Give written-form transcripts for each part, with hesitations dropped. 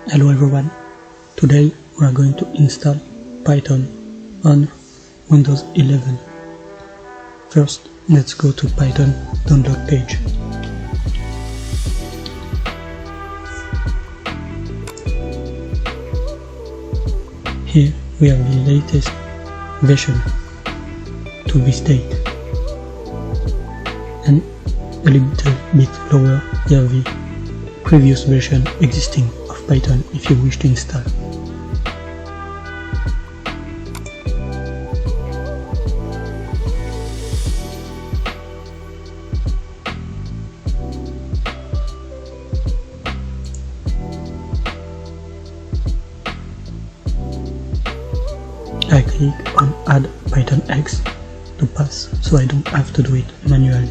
Hello everyone, today we are going to install Python on Windows 11. First, let's go to Python download page. Here we have the latest version to this date, and a little bit lower you have the previous version existing of Python if you wish to install. I click on Add Python X to pass, so I don't have to do it manually.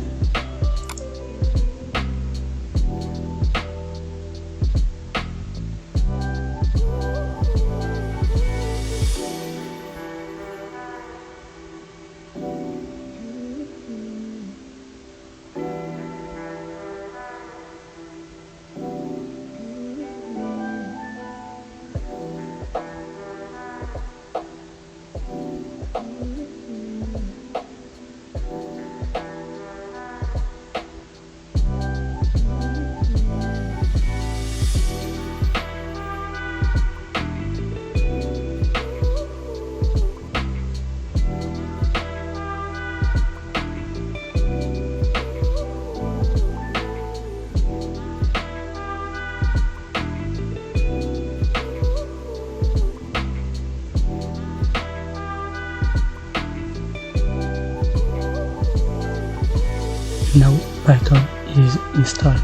Now Python is installed.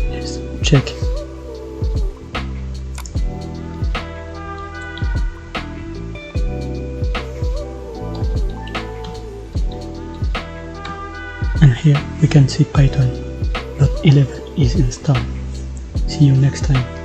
Let's check. And here we can see Python.11 is installed. See you next time.